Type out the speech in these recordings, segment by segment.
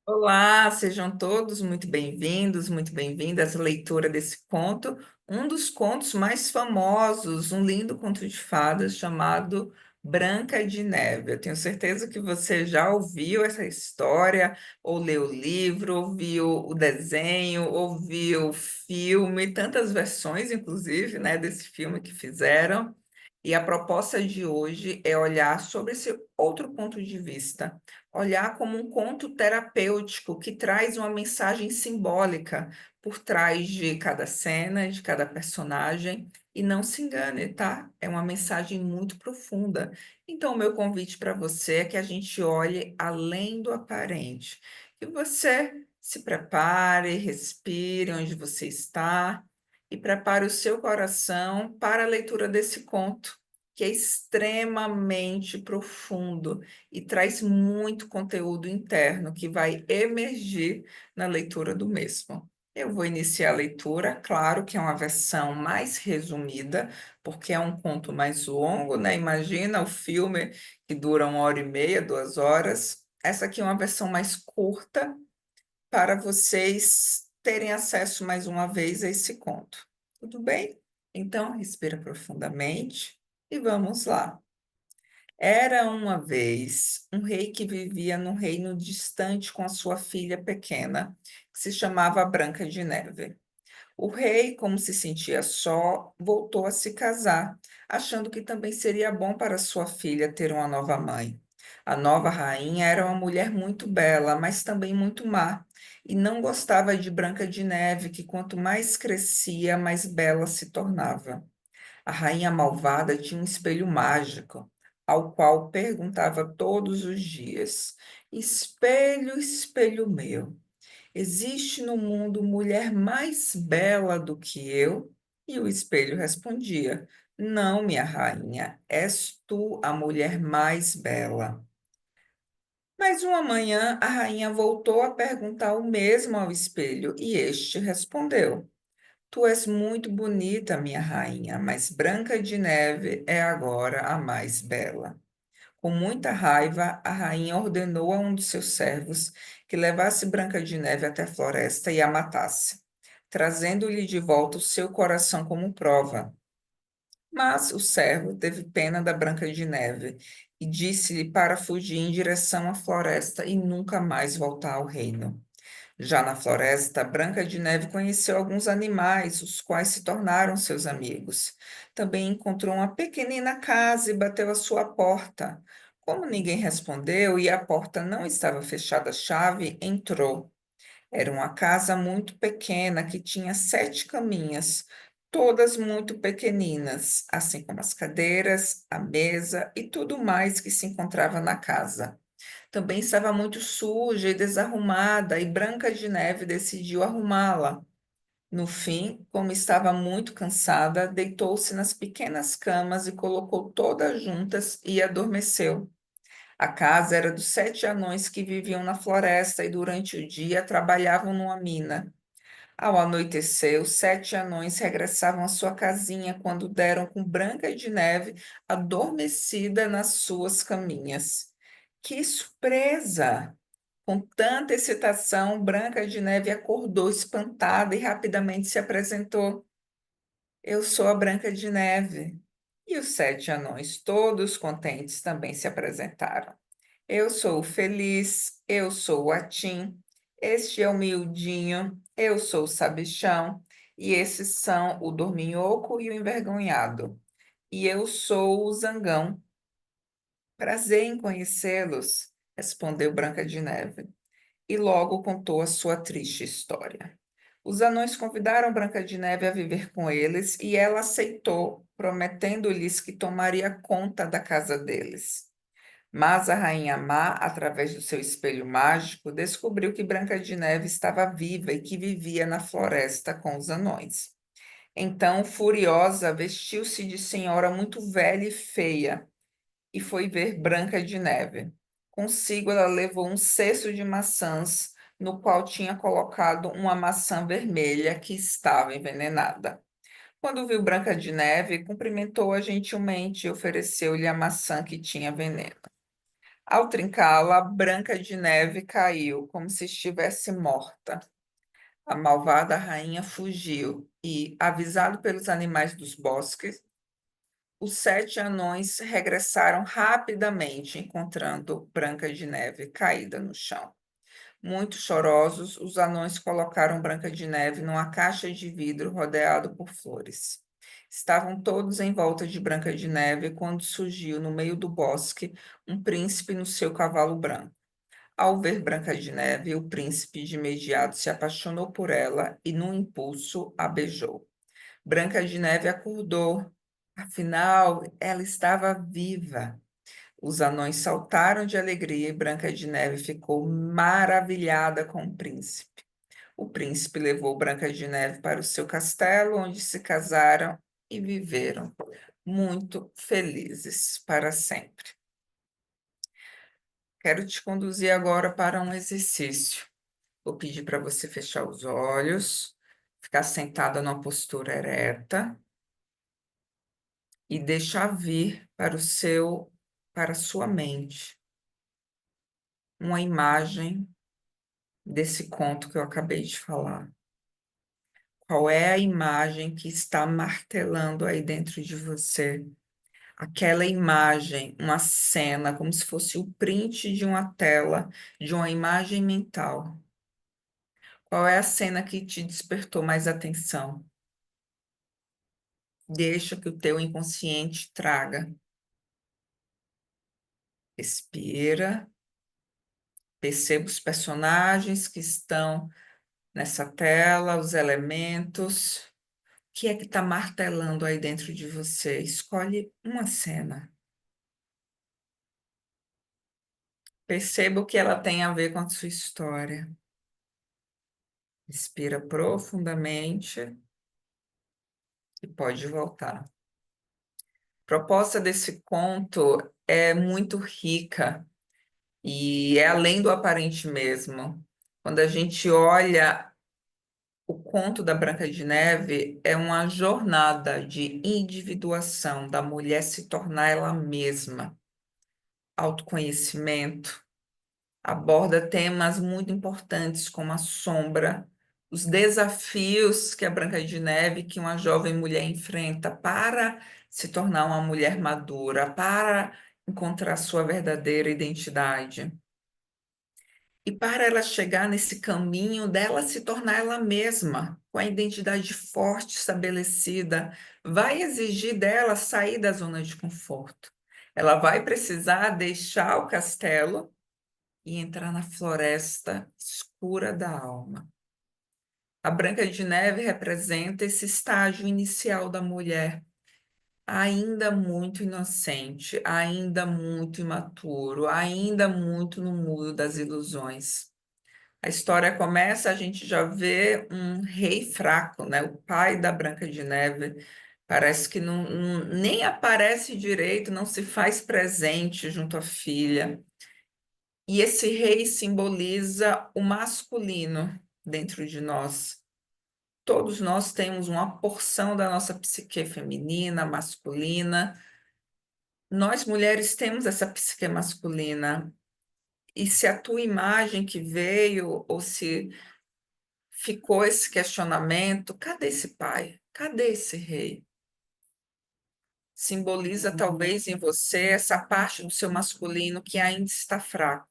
Olá, sejam todos muito bem-vindos, muito bem-vindas à leitura desse conto, um dos contos mais famosos, um lindo conto de fadas chamado Branca de Neve. Eu tenho certeza que você já ouviu essa história, ou leu o livro, ouviu o desenho, ouviu o filme, tantas versões, inclusive, né, desse filme que fizeram. E a proposta de hoje é olhar sobre esse outro ponto de vista, olhar como um conto terapêutico que traz uma mensagem simbólica por trás de cada cena, de cada personagem. E não se engane, tá? É uma mensagem muito profunda. Então, o meu convite para você é que a gente olhe além do aparente, que você se prepare, respire onde você está e prepare o seu coração para a leitura desse conto, que é extremamente profundo e traz muito conteúdo interno que vai emergir na leitura do mesmo. Eu vou iniciar a leitura, claro que é uma versão mais resumida, porque é um conto mais longo, né? Imagina o filme que dura 1 hora e meia, 2 horas. Essa aqui é uma versão mais curta para vocês terem acesso mais uma vez a esse conto. Tudo bem? Então, respira profundamente e vamos lá. Era uma vez um rei que vivia num reino distante com a sua filha pequena, que se chamava Branca de Neve. O rei, como se sentia só, voltou a se casar, achando que também seria bom para sua filha ter uma nova mãe. A nova rainha era uma mulher muito bela, mas também muito má, e não gostava de Branca de Neve, que quanto mais crescia, mais bela se tornava. A rainha malvada tinha um espelho mágico, ao qual perguntava todos os dias: Espelho, espelho meu. Existe no mundo mulher mais bela do que eu? E o espelho respondia: Não, minha rainha, és tu a mulher mais bela. Mas uma manhã a rainha voltou a perguntar o mesmo ao espelho e este respondeu: Tu és muito bonita, minha rainha, mas Branca de Neve é agora a mais bela. Com muita raiva, a rainha ordenou a um dos seus servos que levasse Branca de Neve até a floresta e a matasse, trazendo-lhe de volta o seu coração como prova. Mas o servo teve pena da Branca de Neve e disse-lhe para fugir em direção à floresta e nunca mais voltar ao reino. Já na floresta, Branca de Neve conheceu alguns animais, os quais se tornaram seus amigos. Também encontrou uma pequenina casa e bateu à sua porta. Como ninguém respondeu e a porta não estava fechada à chave, entrou. Era uma casa muito pequena que tinha 7 caminhas, todas muito pequeninas, assim como as cadeiras, a mesa e tudo mais que se encontrava na casa. Também estava muito suja e desarrumada, e Branca de Neve decidiu arrumá-la. No fim, como estava muito cansada, deitou-se nas pequenas camas e colocou todas juntas e adormeceu. A casa era dos 7 anões que viviam na floresta e durante o dia trabalhavam numa mina. Ao anoitecer, os 7 anões regressavam à sua casinha quando deram com Branca de Neve adormecida nas suas caminhas. Que surpresa! Com tanta excitação, Branca de Neve acordou espantada e rapidamente se apresentou. Eu sou a Branca de Neve. E os 7 anões, todos contentes, também se apresentaram. Eu sou o Feliz, eu sou o Atim, este é o Miudinho, eu sou o Sabichão, e esses são o Dorminhoco e o Envergonhado. E eu sou o Zangão. Prazer em conhecê-los, respondeu Branca de Neve e logo contou a sua triste história. Os anões convidaram Branca de Neve a viver com eles e ela aceitou, prometendo-lhes que tomaria conta da casa deles. Mas a rainha má, através do seu espelho mágico, descobriu que Branca de Neve estava viva e que vivia na floresta com os anões. Então, furiosa, vestiu-se de senhora muito velha e feia e foi ver Branca de Neve. Consigo, ela levou um cesto de maçãs, no qual tinha colocado uma maçã vermelha que estava envenenada. Quando viu Branca de Neve, cumprimentou-a gentilmente e ofereceu-lhe a maçã que tinha veneno. Ao trincá-la, Branca de Neve caiu como se estivesse morta. A malvada rainha fugiu e, avisado pelos animais dos bosques, os 7 anões regressaram rapidamente, encontrando Branca de Neve caída no chão. Muito chorosos, os anões colocaram Branca de Neve numa caixa de vidro rodeado por flores. Estavam todos em volta de Branca de Neve quando surgiu no meio do bosque um príncipe no seu cavalo branco. Ao ver Branca de Neve, o príncipe de imediato se apaixonou por ela e, num impulso, a beijou. Branca de Neve acordou. Afinal, ela estava viva. Os anões saltaram de alegria e Branca de Neve ficou maravilhada com o príncipe. O príncipe levou Branca de Neve para o seu castelo, onde se casaram e viveram muito felizes para sempre. Quero te conduzir agora para um exercício. Vou pedir para você fechar os olhos, ficar sentada numa postura ereta e deixar vir para a sua mente uma imagem desse conto que eu acabei de falar. Qual é a imagem que está martelando aí dentro de você? Aquela imagem, uma cena, como se fosse o print de uma tela, de uma imagem mental. Qual é a cena que te despertou mais atenção? Deixa que o teu inconsciente traga. Respira, perceba os personagens que estão nessa tela, os elementos. O que é que está martelando aí dentro de você? Escolhe uma cena. Perceba o que ela tem a ver com a sua história. Respira profundamente e pode voltar. A proposta desse conto é muito rica e é além do aparente mesmo. Quando a gente olha o conto da Branca de Neve, é uma jornada de individuação da mulher se tornar ela mesma, autoconhecimento, aborda temas muito importantes como a sombra, os desafios que a Branca de Neve, que uma jovem mulher enfrenta para se tornar uma mulher madura, para encontrar sua verdadeira identidade. E para ela chegar nesse caminho dela se tornar ela mesma, com a identidade forte estabelecida, vai exigir dela sair da zona de conforto. Ela vai precisar deixar o castelo e entrar na floresta escura da alma. A Branca de Neve representa esse estágio inicial da mulher, ainda muito inocente, ainda muito imaturo, ainda muito no mundo das ilusões. A história começa, a gente já vê um rei fraco, né? O pai da Branca de Neve parece que nem aparece direito, não se faz presente junto à filha. E esse rei simboliza o masculino dentro de nós. Todos nós temos uma porção da nossa psique feminina, masculina. Nós mulheres temos essa psique masculina. E se a tua imagem que veio, ou se ficou esse questionamento, cadê esse pai? Cadê esse rei? Simboliza talvez em você essa parte do seu masculino que ainda está fraco.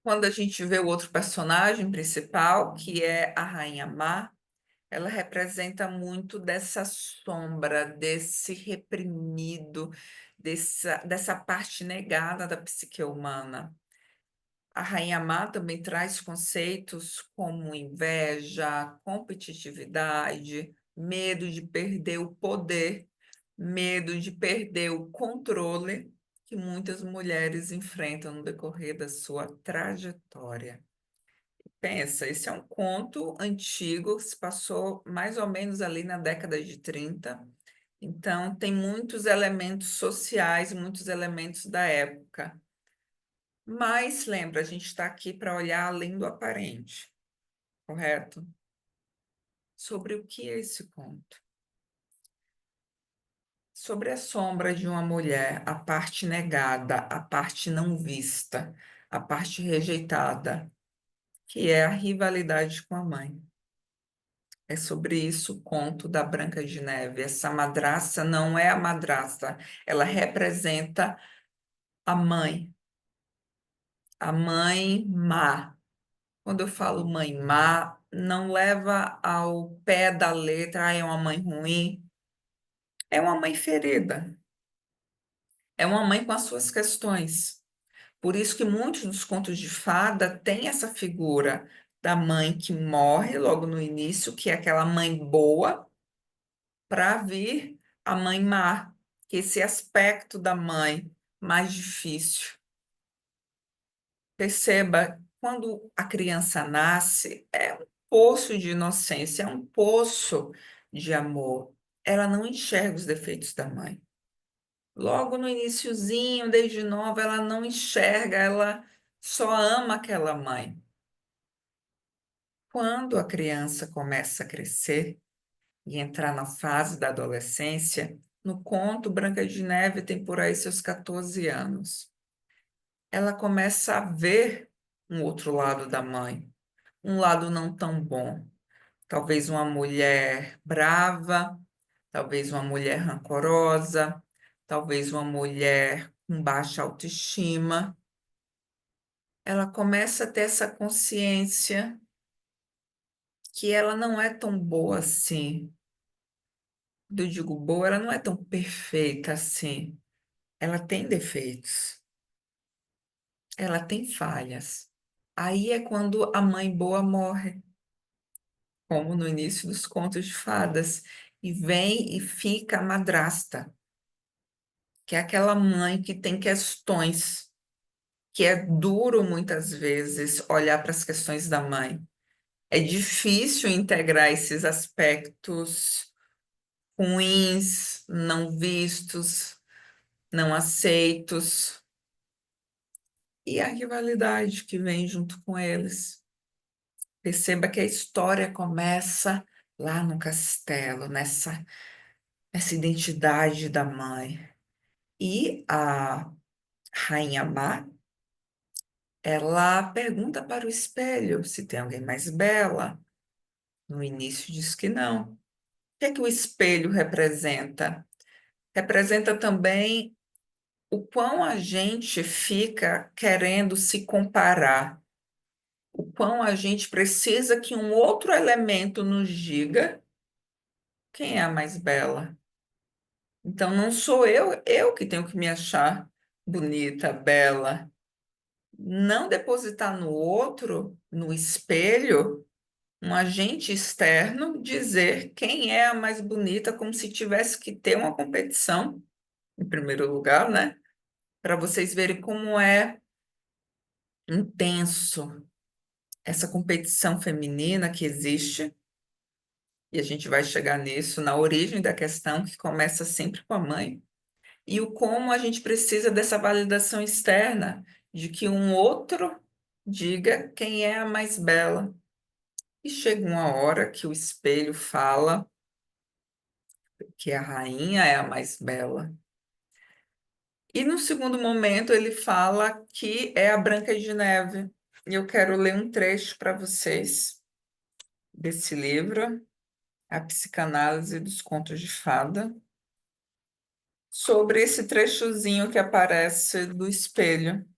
Quando a gente vê o outro personagem principal, que é a Rainha Má, ela representa muito dessa sombra, desse reprimido, dessa parte negada da psique humana. A Rainha Má também traz conceitos como inveja, competitividade, medo de perder o poder, medo de perder o controle que muitas mulheres enfrentam no decorrer da sua trajetória. Pensa, esse é um conto antigo que se passou mais ou menos ali na década de 30. Então, tem muitos elementos sociais, muitos elementos da época. Mas lembra, a gente está aqui para olhar além do aparente, correto? Sobre o que é esse conto? Sobre a sombra de uma mulher, a parte negada, a parte não vista, a parte rejeitada, que é a rivalidade com a mãe. É sobre isso o conto da Branca de Neve. Essa madrasta não é a madrasta, ela representa a mãe má. Quando eu falo mãe má, não leva ao pé da letra, é uma mãe ruim, é uma mãe ferida, é uma mãe com as suas questões. Por isso que muitos dos contos de fada têm essa figura da mãe que morre logo no início, que é aquela mãe boa, para vir a mãe má, que é esse aspecto da mãe mais difícil. Perceba, quando a criança nasce, é um poço de inocência, é um poço de amor. Ela não enxerga os defeitos da mãe. Logo no iniciozinho, desde nova, ela não enxerga, ela só ama aquela mãe. Quando a criança começa a crescer e entrar na fase da adolescência, no conto Branca de Neve tem por aí seus 14 anos. Ela começa a ver um outro lado da mãe, um lado não tão bom. Talvez uma mulher brava, talvez uma mulher rancorosa, talvez uma mulher com baixa autoestima. Ela começa a ter essa consciência que ela não é tão boa assim. Quando eu digo boa, ela não é tão perfeita assim. Ela tem defeitos, ela tem falhas. Aí é quando a mãe boa morre, como no início dos contos de fadas, e vem e fica a madrasta, que é aquela mãe que tem questões, que é duro muitas vezes olhar para as questões da mãe. É difícil integrar esses aspectos ruins, não vistos, não aceitos, e a rivalidade que vem junto com eles. Perceba que a história começa lá no castelo, nessa identidade da mãe. E a Rainha Má, ela pergunta para o espelho se tem alguém mais bela. No início diz que não. O que é que o espelho representa? Representa também o quão a gente fica querendo se comparar, o quão a gente precisa que um outro elemento nos diga quem é a mais bela. Então, não sou eu que tenho que me achar bonita, bela. Não depositar no outro, no espelho, um agente externo dizer quem é a mais bonita, como se tivesse que ter uma competição, em primeiro lugar, né? Para vocês verem como é intenso essa competição feminina que existe, e a gente vai chegar nisso na origem da questão, que começa sempre com a mãe, e o como a gente precisa dessa validação externa, de que um outro diga quem é a mais bela. E chega uma hora que o espelho fala que a rainha é a mais bela. E no segundo momento ele fala que é a Branca de Neve. E eu quero ler um trecho para vocês desse livro, A Psicanálise dos Contos de Fada, sobre esse trechozinho que aparece do espelho.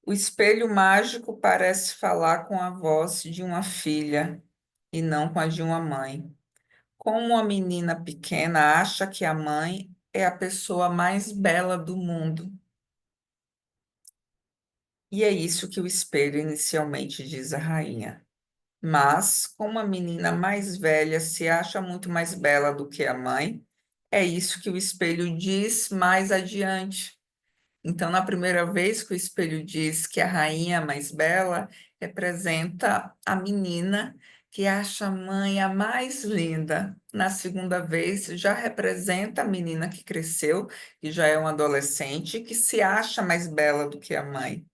O espelho mágico parece falar com a voz de uma filha e não com a de uma mãe. Como a menina pequena acha que a mãe é a pessoa mais bela do mundo. E é isso que o espelho inicialmente diz à rainha. Mas, como a menina mais velha se acha muito mais bela do que a mãe, é isso que o espelho diz mais adiante. Então, na primeira vez que o espelho diz que a rainha mais bela representa a menina que acha a mãe a mais linda. Na segunda vez, já representa a menina que cresceu, que já é uma adolescente, que se acha mais bela do que a mãe.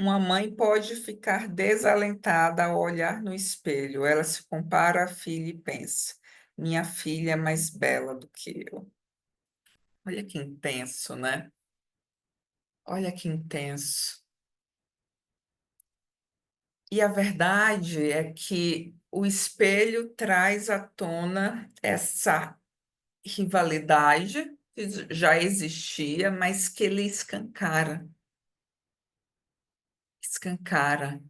Uma mãe pode ficar desalentada ao olhar no espelho. Ela se compara à filha e pensa: minha filha é mais bela do que eu. Olha que intenso, né? Olha que intenso. E a verdade é que o espelho traz à tona essa rivalidade que já existia, mas que ele escancara, escancara.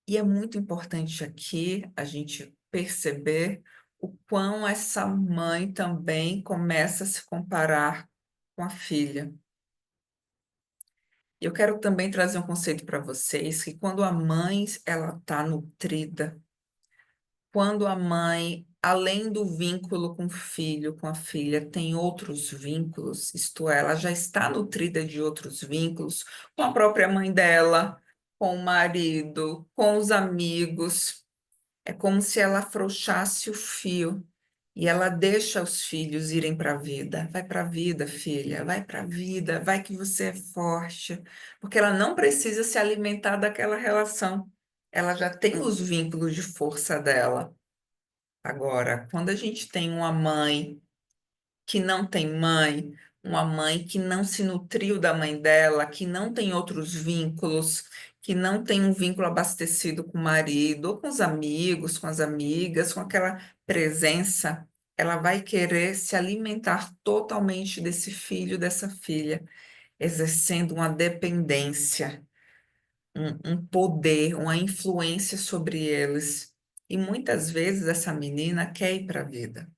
E é muito importante aqui a gente perceber o quão essa mãe também começa a se comparar com a filha. Eu quero também trazer um conceito para vocês que quando a mãe ela está nutrida, quando a mãe, além do vínculo com o filho, com a filha, tem outros vínculos, isto é, ela já está nutrida de outros vínculos, com a própria mãe dela, com o marido, com os amigos. É como se ela afrouxasse o fio e ela deixa os filhos irem para a vida. Vai para a vida, filha, vai para a vida, vai que você é forte. Porque ela não precisa se alimentar daquela relação. Ela já tem os vínculos de força dela. Agora, quando a gente tem uma mãe que não tem mãe, uma mãe que não se nutriu da mãe dela, que não tem outros vínculos, que não tem um vínculo abastecido com o marido, ou com os amigos, com as amigas, com aquela presença, ela vai querer se alimentar totalmente desse filho, dessa filha, exercendo uma dependência, um poder, uma influência sobre eles. E muitas vezes essa menina quer ir para a vida.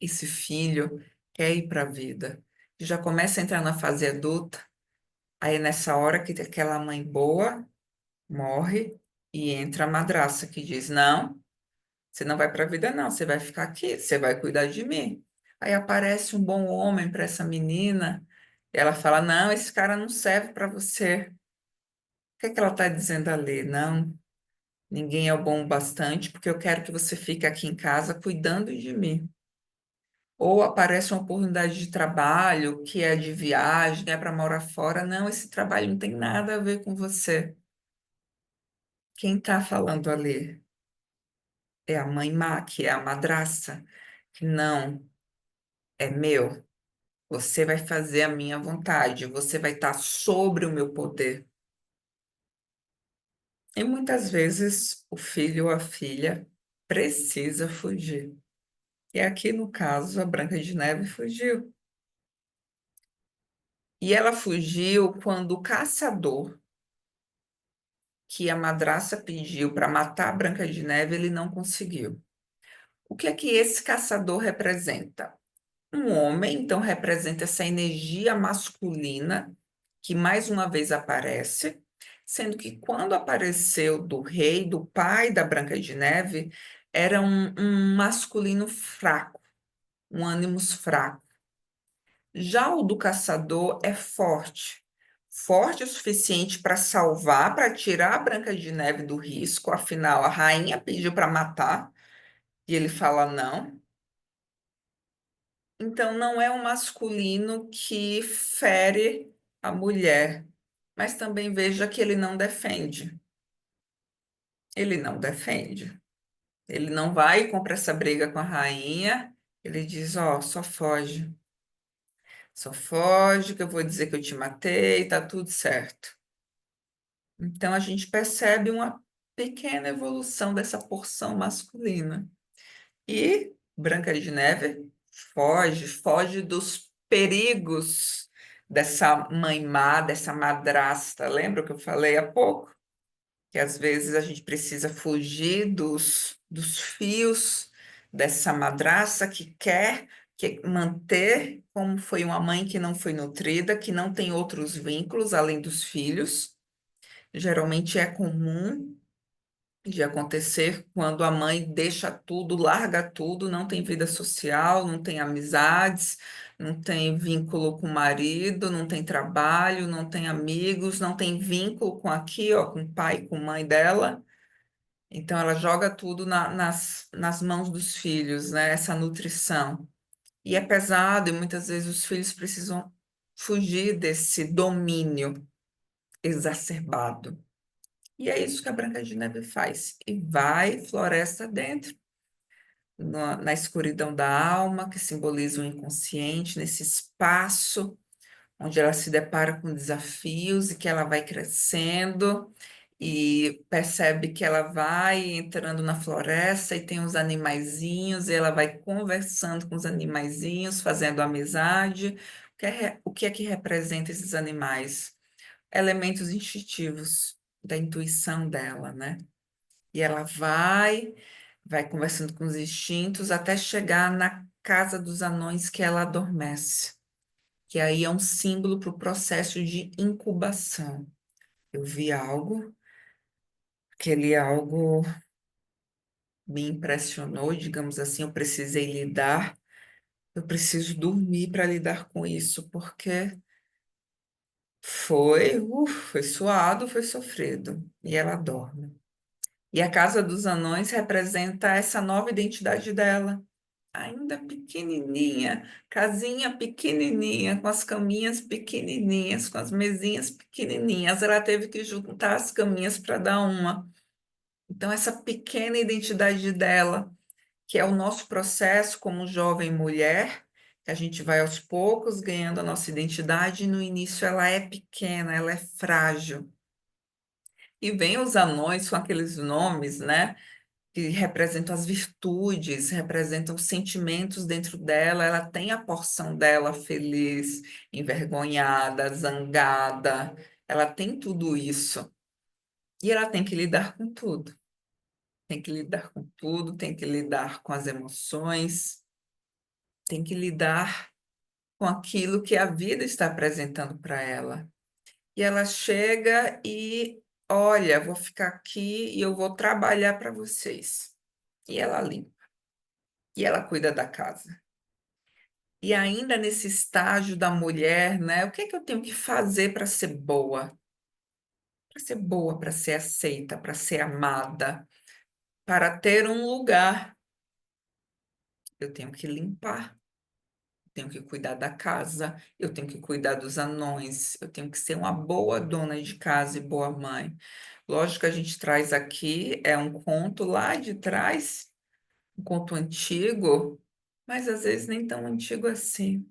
Esse filho quer ir para a vida, já começa a entrar na fase adulta, aí é nessa hora que aquela mãe boa morre e entra a madraça que diz: Não, você não vai para a vida, não, você vai ficar aqui, você vai cuidar de mim. Aí aparece um bom homem para essa menina, e ela fala: Não, esse cara não serve para você. O que é que ela está dizendo ali? Não, ninguém é bom o bastante, porque eu quero que você fique aqui em casa cuidando de mim. Ou aparece uma oportunidade de trabalho que é de viagem, é para morar fora. Não, esse trabalho não tem nada a ver com você. Quem está falando ali é a mãe má, que é a madraça, que não, é meu. Você vai fazer a minha vontade, você vai estar sobre o meu poder. E muitas vezes o filho ou a filha precisa fugir. E aqui no caso, a Branca de Neve fugiu. E ela fugiu quando o caçador que a madraça pediu para matar a Branca de Neve, ele não conseguiu. O que é que esse caçador representa? Um homem, então representa essa energia masculina que mais uma vez aparece, sendo que quando apareceu do rei, do pai da Branca de Neve, era um masculino fraco, um ânimos fraco. Já o do caçador é forte, forte o suficiente para salvar, para tirar a Branca de Neve do risco. Afinal, a rainha pediu para matar e ele fala não. Então, não é um masculino que fere a mulher, mas também veja que ele não defende. Ele não defende. Ele não vai e compra essa briga com a rainha. Ele diz: Ó, só foge. Só foge, que eu vou dizer que eu te matei, tá tudo certo. Então, a gente percebe uma pequena evolução dessa porção masculina. E Branca de Neve foge, foge dos perigos dessa mãe má, dessa madrasta. Lembra o que eu falei há pouco? Que às vezes a gente precisa fugir dos fios dessa madraça que quer manter como foi uma mãe que não foi nutrida, que não tem outros vínculos além dos filhos. Geralmente é comum de acontecer quando a mãe deixa tudo, larga tudo, não tem vida social, não tem amizades, não tem vínculo com o marido, não tem trabalho, não tem amigos, não tem vínculo com aqui, ó, com o pai, com a mãe dela. Então ela joga tudo nas mãos dos filhos, né? Essa nutrição. E é pesado, e muitas vezes os filhos precisam fugir desse domínio exacerbado. E é isso que a Branca de Neve faz. E vai floresta dentro, na escuridão da alma, que simboliza o inconsciente, nesse espaço onde ela se depara com desafios e que ela vai crescendo e percebe que ela vai entrando na floresta e tem os animaizinhos, e ela vai conversando com os animaizinhos, fazendo amizade. O que é que representa esses animais? Elementos instintivos da intuição dela, né? E ela vai conversando com os instintos até chegar na casa dos anões que ela adormece, que aí é um símbolo para o processo de incubação. Eu vi algo, aquele algo me impressionou, digamos assim, eu precisei lidar, eu preciso dormir para lidar com isso, porque foi suado, foi sofrido, e ela dorme. E a Casa dos Anões representa essa nova identidade dela, ainda pequenininha, casinha pequenininha, com as caminhas pequenininhas, com as mesinhas pequenininhas. Ela teve que juntar as caminhas para dar uma. Então, essa pequena identidade dela, que é o nosso processo como jovem mulher, que a gente vai aos poucos ganhando a nossa identidade, e no início ela é pequena, ela é frágil. E vem os anões com aqueles nomes, né? Que representam as virtudes, representam os sentimentos dentro dela. Ela tem a porção dela feliz, envergonhada, zangada. Ela tem tudo isso. E ela tem que lidar com tudo. Tem que lidar com tudo, tem que lidar com as emoções, tem que lidar com aquilo que a vida está apresentando para ela. E ela chega e, olha, vou ficar aqui e eu vou trabalhar para vocês. E ela limpa, e ela cuida da casa. E ainda nesse estágio da mulher, né? O que é que eu tenho que fazer para ser boa? Para ser boa, para ser aceita, para ser amada, para ter um lugar. Eu tenho que limpar, tenho que cuidar da casa, eu tenho que cuidar dos anões, eu tenho que ser uma boa dona de casa e boa mãe. Lógico que a gente traz aqui, é um conto lá de trás, um conto antigo, mas às vezes nem tão antigo assim.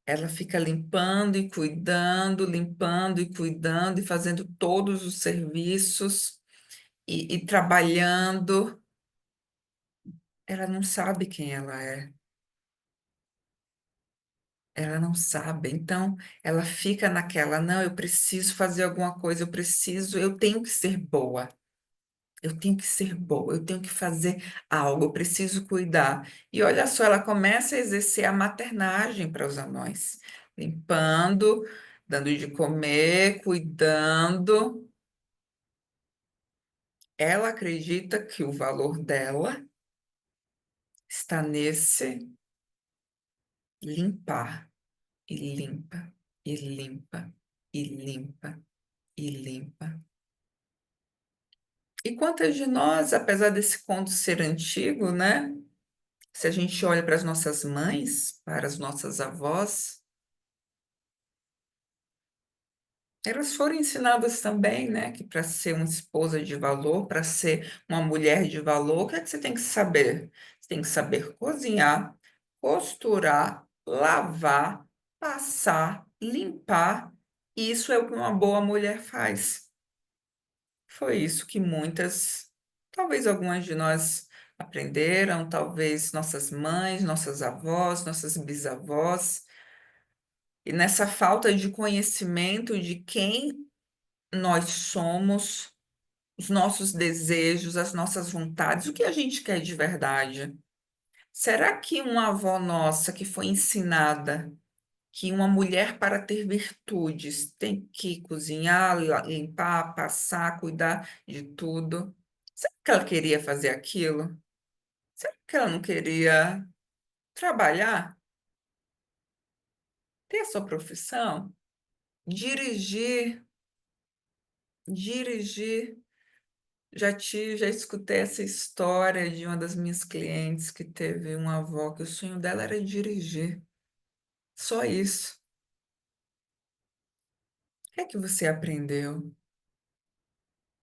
Ela fica limpando e cuidando e fazendo todos os serviços e trabalhando. Ela não sabe quem ela é, ela não sabe. Então, ela fica naquela, não, eu preciso fazer alguma coisa, eu tenho que ser boa. Eu tenho que ser boa, eu tenho que fazer algo, eu preciso cuidar. E olha só, ela começa a exercer a maternagem para os anões, limpando, dando de comer, cuidando. Ela acredita que o valor dela está nesse limpar, e limpa, e limpa, e limpa, e limpa. E quantas de nós, apesar desse conto ser antigo, né? Se a gente olha para as nossas mães, para as nossas avós, elas foram ensinadas também, né, que para ser uma esposa de valor, para ser uma mulher de valor, o que é que você tem que saber? Você tem que saber cozinhar, costurar, lavar, passar, limpar. Isso é o que uma boa mulher faz. Foi isso que muitas, talvez algumas de nós aprenderam, talvez nossas mães, nossas avós, nossas bisavós. E nessa falta de conhecimento de quem nós somos, os nossos desejos, as nossas vontades, o que a gente quer de verdade. Será que uma avó nossa que foi ensinada que uma mulher para ter virtudes tem que cozinhar, limpar, passar, cuidar de tudo? Será que ela queria fazer aquilo? Será que ela não queria trabalhar, ter a sua profissão, dirigir, dirigir? Já escutei essa história de uma das minhas clientes que teve uma avó que o sonho dela era dirigir. Só isso. O que é que você aprendeu? O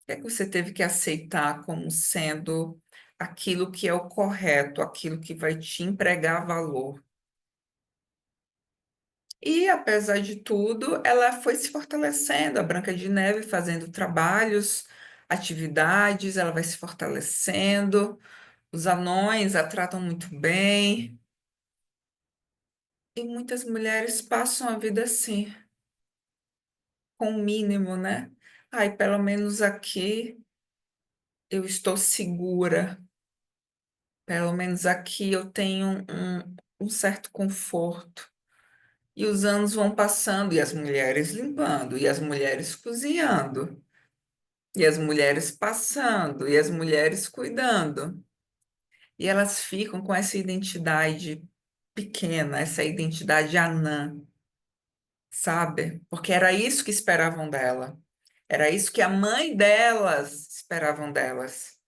que é que você teve que aceitar como sendo aquilo que é o correto, aquilo que vai te empregar valor. E, apesar de tudo, ela foi se fortalecendo, a Branca de Neve fazendo trabalhos, atividades, ela vai se fortalecendo, os anões a tratam muito bem, e muitas mulheres passam a vida assim, com o mínimo, né? Ai, pelo menos aqui eu estou segura, pelo menos aqui eu tenho um certo conforto. E os anos vão passando, e as mulheres limpando, e as mulheres cozinhando. E as mulheres passando, e as mulheres cuidando. E elas ficam com essa identidade pequena, essa identidade anã, sabe? Porque era isso que esperavam dela. Era isso que a mãe delas esperavam delas.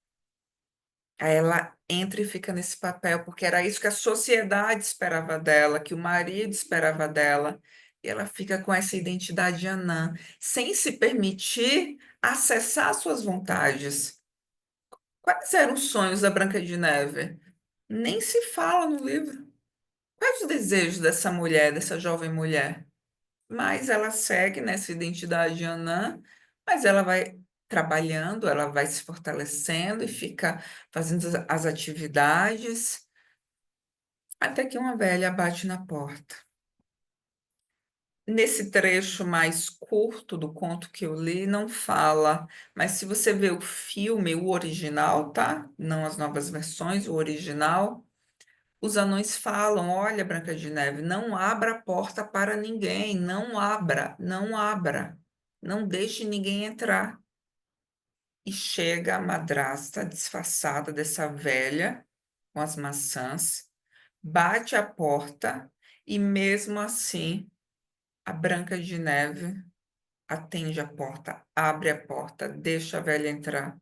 Aí ela entra e fica nesse papel, porque era isso que a sociedade esperava dela, que o marido esperava dela. E ela fica com essa identidade anã, sem se permitir acessar suas vontades. Quais eram os sonhos da Branca de Neve? Nem se fala no livro. Quais os desejos dessa mulher, dessa jovem mulher? Mas ela segue nessa identidade anã, mas ela vai trabalhando, ela vai se fortalecendo e fica fazendo as atividades, até que uma velha bate na porta. Nesse trecho mais curto do conto que eu li, não fala, mas se você vê o filme, o original, tá? Não as novas versões, o original, os anões falam: Olha, Branca de Neve, não abra a porta para ninguém, não abra, não abra, não deixe ninguém entrar. E chega a madrasta disfarçada dessa velha com as maçãs, bate a porta e, mesmo assim, a Branca de Neve atende a porta, abre a porta, deixa a velha entrar. O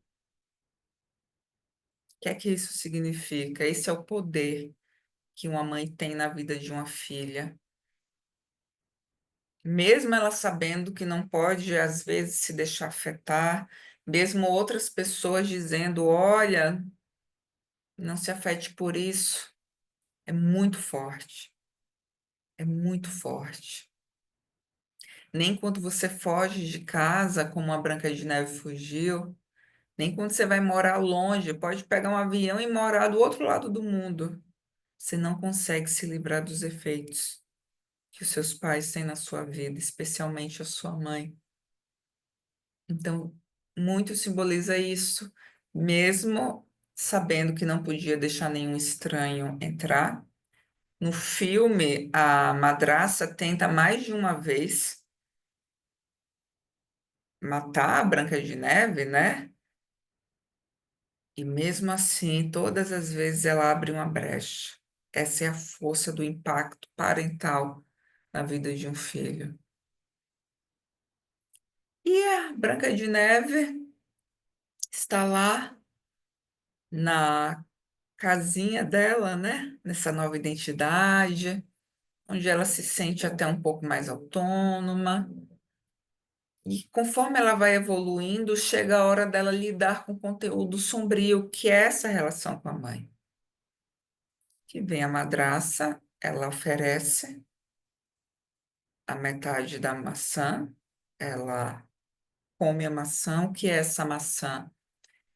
que é que isso significa? Esse é o poder que uma mãe tem na vida de uma filha. Mesmo ela sabendo que não pode, às vezes, se deixar afetar, mesmo outras pessoas dizendo: Olha, não se afete por isso, é muito forte, é muito forte. Nem quando você foge de casa, como a Branca de Neve fugiu, nem quando você vai morar longe, pode pegar um avião e morar do outro lado do mundo. Você não consegue se livrar dos efeitos que os seus pais têm na sua vida, especialmente a sua mãe. Então, muito simboliza isso, mesmo sabendo que não podia deixar nenhum estranho entrar. No filme, a madraça tenta mais de uma vez matar a Branca de Neve, né? E mesmo assim, todas as vezes ela abre uma brecha. Essa é a força do impacto parental na vida de um filho. E a Branca de Neve está lá na casinha dela, né? Nessa nova identidade, onde ela se sente até um pouco mais autônoma. E conforme ela vai evoluindo, chega a hora dela lidar com o conteúdo sombrio, que é essa relação com a mãe. Que vem a madraça, ela oferece a metade da maçã, ela come a maçã, o que é essa maçã?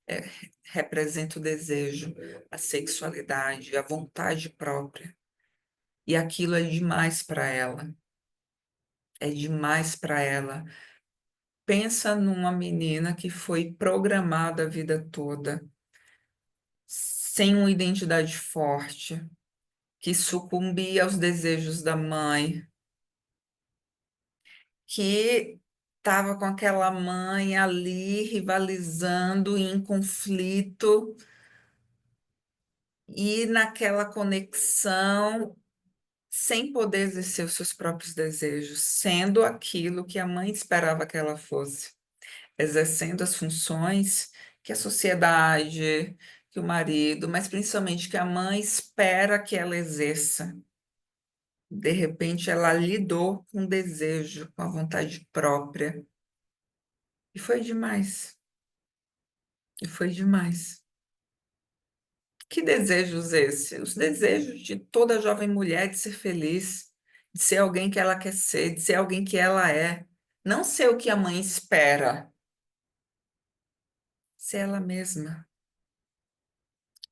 É, representa o desejo, a sexualidade, a vontade própria. E aquilo é demais para ela. É demais para ela. Pensa numa menina que foi programada a vida toda, sem uma identidade forte, que sucumbia aos desejos da mãe, que estava com aquela mãe ali rivalizando em conflito e naquela conexão sem poder exercer os seus próprios desejos, sendo aquilo que a mãe esperava que ela fosse, exercendo as funções que a sociedade, que o marido, mas principalmente que a mãe espera que ela exerça. De repente, ela lidou com o desejo, com a vontade própria. E foi demais. E foi demais. Que desejos esses? Os desejos de toda jovem mulher de ser feliz, de ser alguém que ela quer ser, de ser alguém que ela é. Não ser o que a mãe espera, ser ela mesma.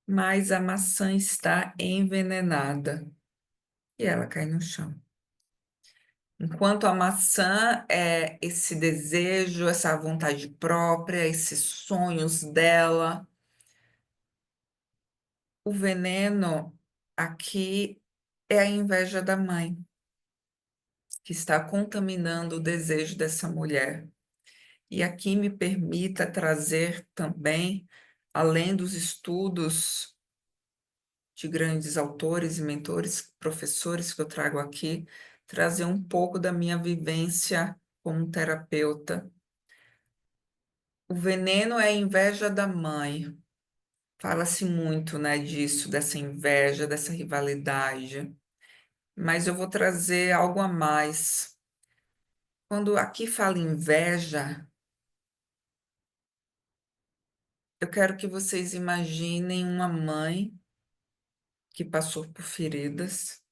Mas a maçã está envenenada e ela cai no chão. Enquanto a maçã é esse desejo, essa vontade própria, esses sonhos dela, o veneno aqui é a inveja da mãe, que está contaminando o desejo dessa mulher. E aqui me permita trazer também, além dos estudos de grandes autores e mentores, professores que eu trago aqui, trazer um pouco da minha vivência como terapeuta. O veneno é a inveja da mãe. Fala-se muito, né, disso, dessa inveja, dessa rivalidade. Mas eu vou trazer algo a mais. Quando aqui fala inveja, eu quero que vocês imaginem uma mãe que passou por feridas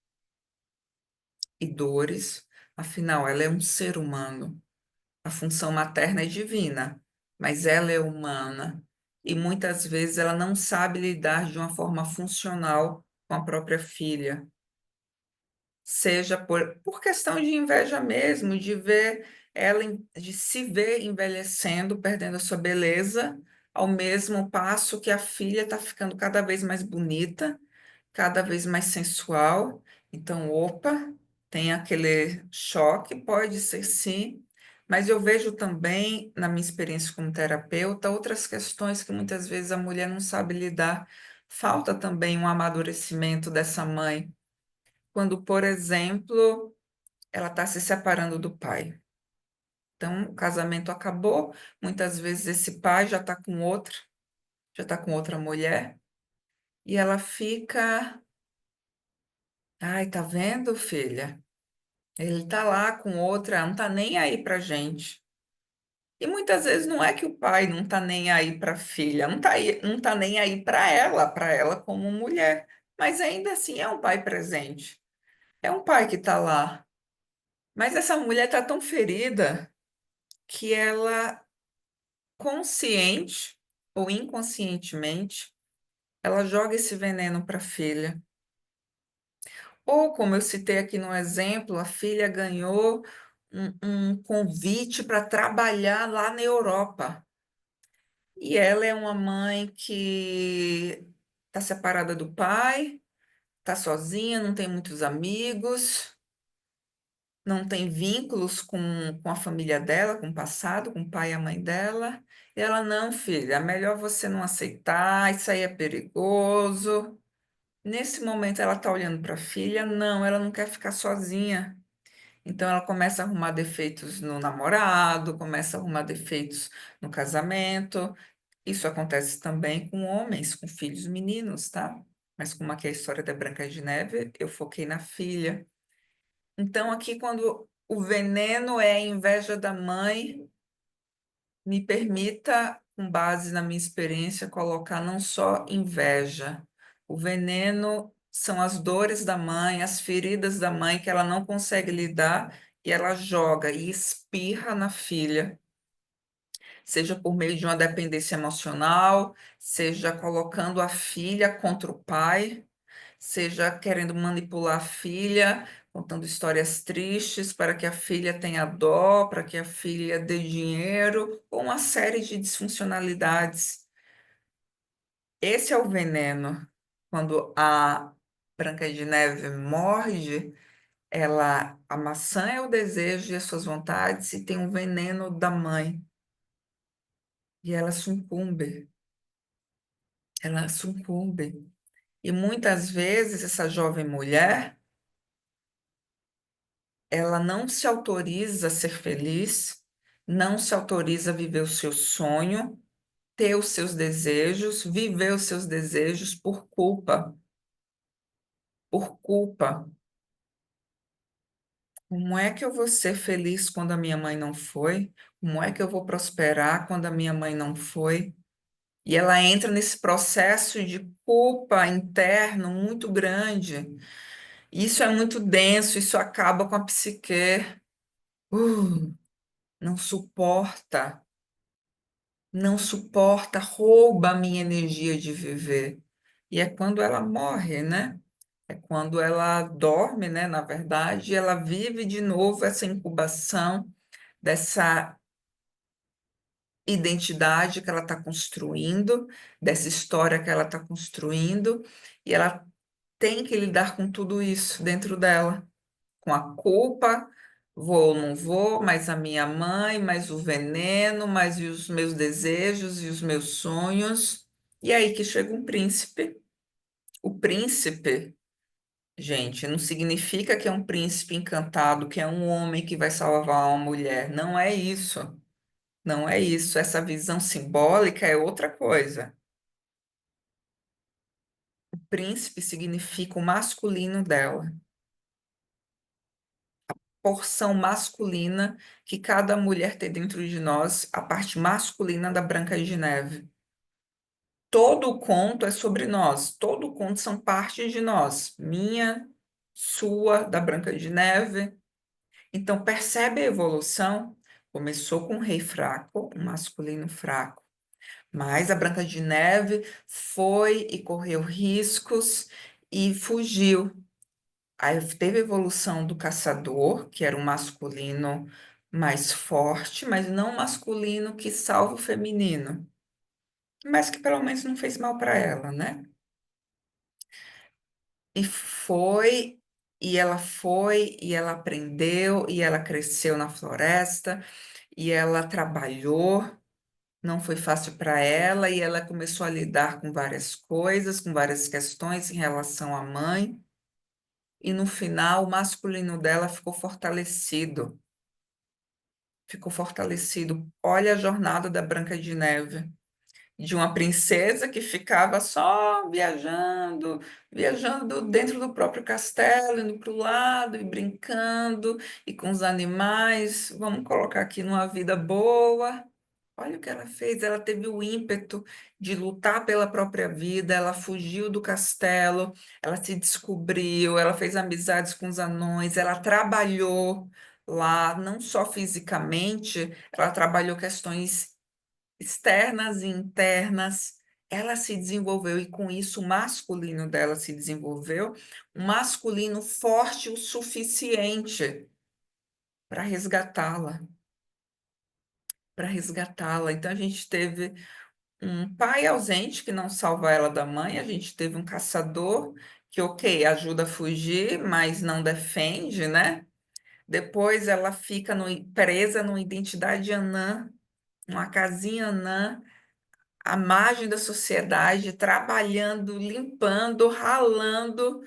e dores. Afinal, ela é um ser humano. A função materna é divina, mas ela é humana. E muitas vezes ela não sabe lidar de uma forma funcional com a própria filha. Seja por questão de inveja mesmo, de ver ela, de se ver envelhecendo, perdendo a sua beleza, ao mesmo passo que a filha está ficando cada vez mais bonita, cada vez mais sensual. Então, opa, tem aquele choque, pode ser sim, mas eu vejo também, na minha experiência como terapeuta, outras questões que muitas vezes a mulher não sabe lidar. Falta também um amadurecimento dessa mãe quando, por exemplo, ela está se separando do pai. Então, o casamento acabou, muitas vezes esse pai já está com outra mulher, e ela fica, ai, tá vendo, filha? Ele tá lá com outra, não tá nem aí pra gente. E muitas vezes não é que o pai não tá nem aí para a filha, não tá nem aí para ela como mulher, mas ainda assim é um pai presente. É um pai que tá lá. Mas essa mulher tá tão ferida que ela, consciente ou inconscientemente, ela joga esse veneno para a filha. Ou, como eu citei aqui no exemplo, a filha ganhou um convite para trabalhar lá na Europa. E ela é uma mãe que está separada do pai, está sozinha, não tem muitos amigos, não tem vínculos com a família dela, com o passado, com o pai e a mãe dela. E ela, não, filha, é melhor você não aceitar, isso aí é perigoso. Nesse momento, ela está olhando para a filha, não, ela não quer ficar sozinha. Então, ela começa a arrumar defeitos no namorado, começa a arrumar defeitos no casamento. Isso acontece também com homens, com filhos meninos, tá? Mas como aqui é a história da Branca de Neve, eu foquei na filha. Então, aqui, quando o veneno é a inveja da mãe, me permita, com base na minha experiência, colocar não só inveja. O veneno são as dores da mãe, as feridas da mãe que ela não consegue lidar e ela joga e espirra na filha, seja por meio de uma dependência emocional, seja colocando a filha contra o pai, seja querendo manipular a filha, contando histórias tristes para que a filha tenha dó, para que a filha dê dinheiro, ou uma série de disfuncionalidades. Esse é o veneno. Quando a Branca de Neve morde, a maçã é o desejo e as suas vontades, e tem o veneno da mãe. E ela sucumbe. E muitas vezes essa jovem mulher ela não se autoriza a ser feliz, não se autoriza a viver o seu sonho, ter os seus desejos, viver os seus desejos por culpa, por culpa. Como é que eu vou ser feliz quando a minha mãe não foi? Como é que eu vou prosperar quando a minha mãe não foi? E ela entra nesse processo de culpa interno muito grande. Isso é muito denso, isso acaba com a psique. Uh, não suporta, não suporta, rouba a minha energia de viver. E é quando ela morre, né? É quando ela dorme, né? Na verdade, ela vive de novo essa incubação dessa identidade que ela está construindo, dessa história que ela está construindo, e ela tem que lidar com tudo isso dentro dela, com a culpa, vou ou não vou, mais a minha mãe, mais o veneno, mais os meus desejos e os meus sonhos. E aí que chega um príncipe. O príncipe, gente, não significa que é um príncipe encantado, que é um homem que vai salvar uma mulher. Não é isso. Não é isso. Essa visão simbólica é outra coisa. Príncipe significa o masculino dela, porção masculina que cada mulher tem dentro de nós, a parte masculina da Branca de Neve. Todo o conto é sobre nós, todo o conto são parte de nós, minha, sua, da Branca de Neve. Então, percebe a evolução? Começou com um rei fraco, um masculino fraco. Mas a Branca de Neve foi e correu riscos e fugiu. Aí teve a evolução do caçador, que era um masculino mais forte, mas não um masculino que salva o feminino, mas que pelo menos não fez mal para ela, né? E foi, e ela aprendeu, e ela cresceu na floresta, e ela trabalhou. Não foi fácil para ela, e ela começou a lidar com várias coisas, com várias questões em relação à mãe. E no final, o masculino dela ficou fortalecido. Ficou fortalecido. Olha a jornada da Branca de Neve, de uma princesa que ficava só viajando, viajando dentro do próprio castelo, indo para o lado e brincando e com os animais. Vamos colocar aqui numa vida boa. Olha o que ela fez. Ela teve o ímpeto de lutar pela própria vida. Ela fugiu do castelo, ela se descobriu, ela fez amizades com os anões, ela trabalhou lá, não só fisicamente, ela trabalhou questões externas e internas. Ela se desenvolveu e com isso o masculino dela se desenvolveu, um masculino forte o suficiente para resgatá-la, para resgatá-la. Então a gente teve um pai ausente que não salva ela da mãe, a gente teve um caçador que, ok, ajuda a fugir, mas não defende, né? Depois ela fica presa numa identidade anã, uma casinha anã, à margem da sociedade, trabalhando, limpando, ralando,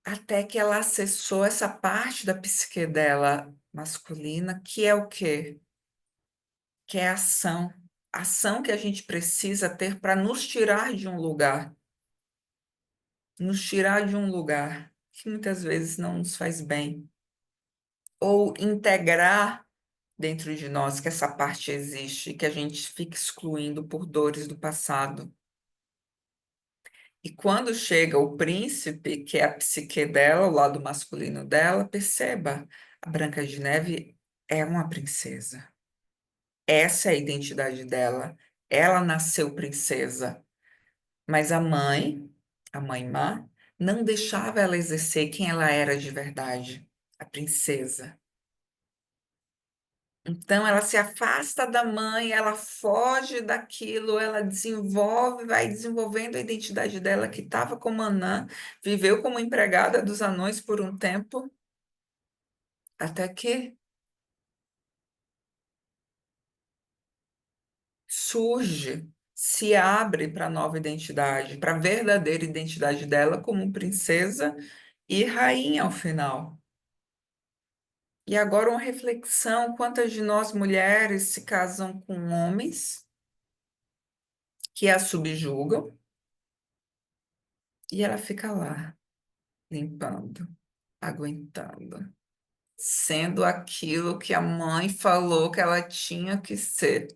até que ela acessou essa parte da psique dela masculina, que é o quê? Que é a ação. Ação que a gente precisa ter para nos tirar de um lugar, nos tirar de um lugar que muitas vezes não nos faz bem, ou integrar dentro de nós que essa parte existe, que a gente fica excluindo por dores do passado. E quando chega o príncipe, que é a psique dela, o lado masculino dela, perceba, a Branca de Neve é uma princesa. Essa é a identidade dela. Ela nasceu princesa, mas a mãe má, não deixava ela exercer quem ela era de verdade, a princesa. Então ela se afasta da mãe, ela foge daquilo, ela desenvolve, vai desenvolvendo a identidade dela que estava como anã, viveu como empregada dos anões por um tempo, até que surge, se abre para a nova identidade, para a verdadeira identidade dela como princesa e rainha ao final. E agora uma reflexão: quantas de nós mulheres se casam com homens que a subjugam e ela fica lá, limpando, aguentando, sendo aquilo que a mãe falou que ela tinha que ser.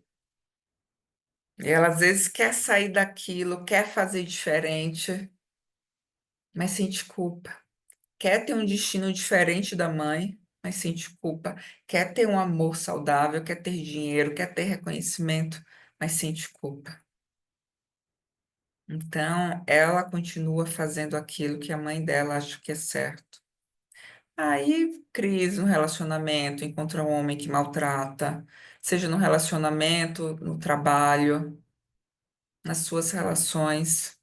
E ela às vezes quer sair daquilo, quer fazer diferente, mas sente culpa. Quer ter um destino diferente da mãe, mas sente culpa. Quer ter um amor saudável, quer ter dinheiro, quer ter reconhecimento, mas sente culpa. Então, ela continua fazendo aquilo que a mãe dela acha que é certo. Aí, crise no relacionamento, encontra um homem que maltrata, seja no relacionamento, no trabalho, nas suas relações,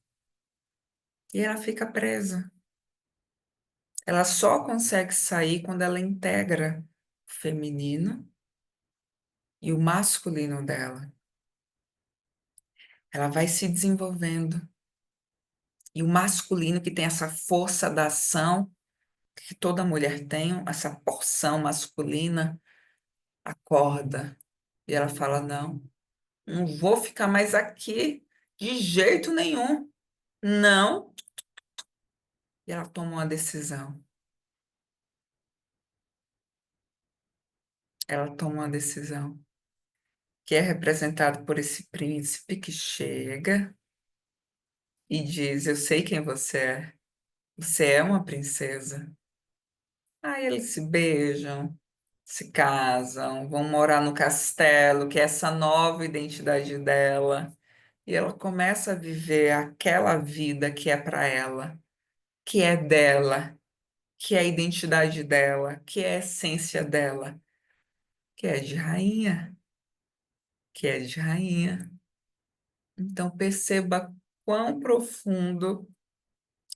e ela fica presa. Ela só consegue sair quando ela integra o feminino e o masculino dela. Ela vai se desenvolvendo. E o masculino, que tem essa força da ação, que toda mulher tem, essa porção masculina, acorda. E ela fala: não, não vou ficar mais aqui de jeito nenhum. Não. E ela toma uma decisão. Ela toma uma decisão, que é representada por esse príncipe que chega e diz: eu sei quem você é. Você é uma princesa. Aí eles se beijam, se casam, vão morar no castelo, que é essa nova identidade dela. E ela começa a viver aquela vida que é para ela, que é dela, que é a identidade dela, que é a essência dela, que é de rainha, que é de rainha. Então perceba quão profundo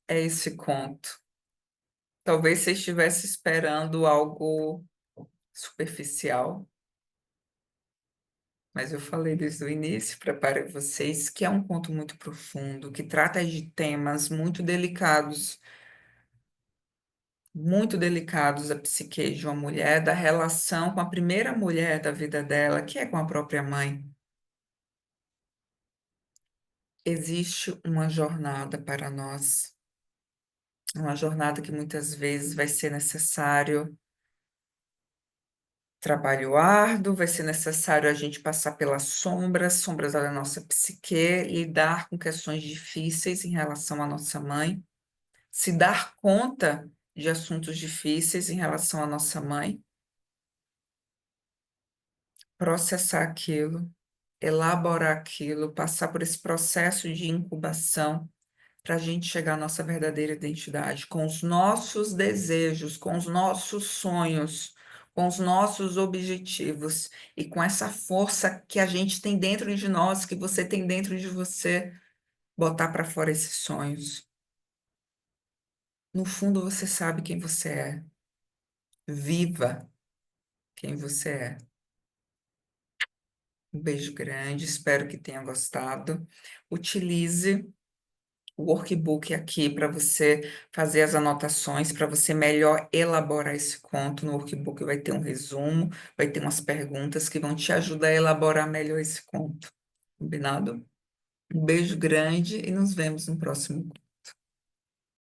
é esse conto. Talvez você estivesse esperando algo superficial, mas eu falei desde o início, prepare vocês, que é um conto muito profundo, que trata de temas muito delicados da psique de uma mulher, da relação com a primeira mulher da vida dela, que é com a própria mãe. Existe uma jornada para nós, uma jornada que muitas vezes vai ser necessário trabalho árduo, vai ser necessário a gente passar pelas sombras, sombras da nossa psique, lidar com questões difíceis em relação à nossa mãe, se dar conta de assuntos difíceis em relação à nossa mãe, processar aquilo, elaborar aquilo, passar por esse processo de incubação para a gente chegar à nossa verdadeira identidade, com os nossos desejos, com os nossos sonhos, com os nossos objetivos e com essa força que a gente tem dentro de nós, que você tem dentro de você, botar para fora esses sonhos. No fundo, você sabe quem você é. Viva quem você é. Um beijo grande, espero que tenha gostado. Utilize o workbook aqui para você fazer as anotações, para você melhor elaborar esse conto. No workbook vai ter um resumo, vai ter umas perguntas que vão te ajudar a elaborar melhor esse conto. Combinado? Um beijo grande e nos vemos no próximo.